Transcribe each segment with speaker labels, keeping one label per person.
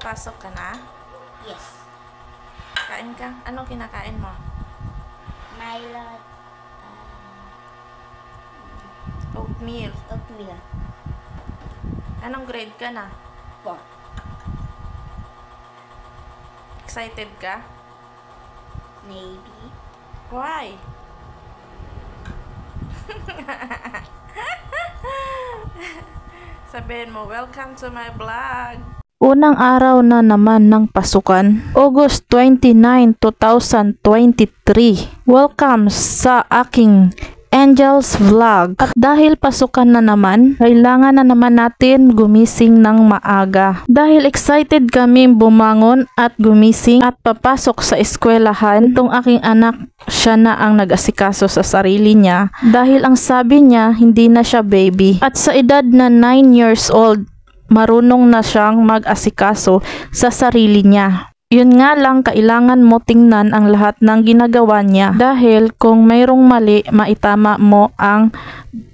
Speaker 1: Papasok ka na?
Speaker 2: Yes.
Speaker 1: Kain ka? Anong kinakain mo?
Speaker 2: Milo,
Speaker 1: Oatmeal.
Speaker 2: oatmeal.
Speaker 1: Anong grade ka na?
Speaker 2: 4.
Speaker 1: Excited ka?
Speaker 2: Maybe.
Speaker 1: Why? Sabihin mo, welcome to my vlog. Unang araw na naman ng pasukan, August 29, 2023. Welcome sa aking Angel's Vlog. At dahil pasukan na naman, kailangan na naman natin gumising ng maaga. Dahil excited kaming bumangon at gumising at papasok sa eskwelahan, itong aking anak, siya na ang nag-asikaso sa sarili niya. Dahil ang sabi niya, hindi na siya baby. At sa edad na 9 years old, marunong na siyang mag-asikaso sa sarili niya. Yun nga lang, kailangan mo tingnan ang lahat ng ginagawa niya dahil kung mayroong mali, maitama mo ang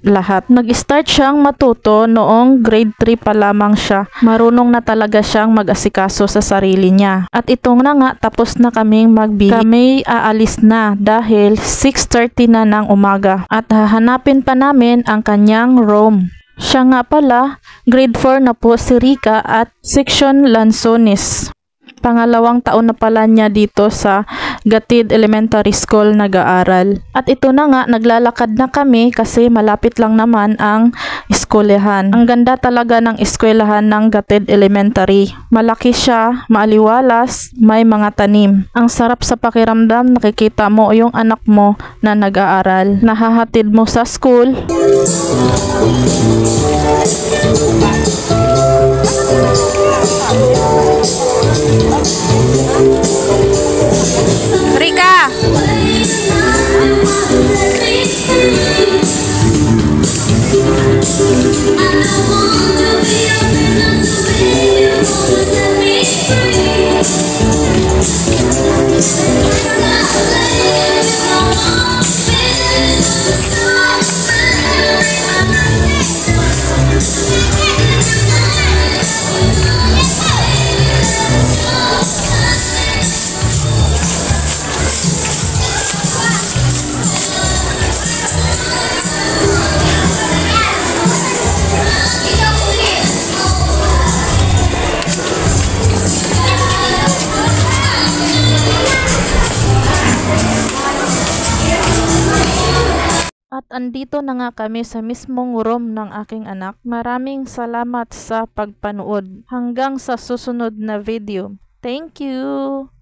Speaker 1: lahat. Nag-start siyang matuto noong grade 3 pa lamang siya. Marunong na talaga siyang mag-asikaso sa sarili niya. At itong na nga, tapos na kaming magbili. Kami aalis na dahil 6:30 na ng umaga at hahanapin pa namin ang kanyang room. Siya nga pala, grade 4 na po si Rika at section Lanzones. Pangalawang taon na pala niya dito sa Gatid Elementary School nag-aaral. At ito na nga, naglalakad na kami kasi malapit lang naman ang eskwelahan. Ang ganda talaga ng eskwelahan ng Gatid Elementary. Malaki siya, maaliwalas, may mga tanim. Ang sarap sa pakiramdam, nakikita mo yung anak mo na nag-aaral. Nahahatid mo sa school. Rika! At andito na nga kami sa mismong room ng aking anak. Maraming salamat sa pagpanood. Hanggang sa susunod na video. Thank you!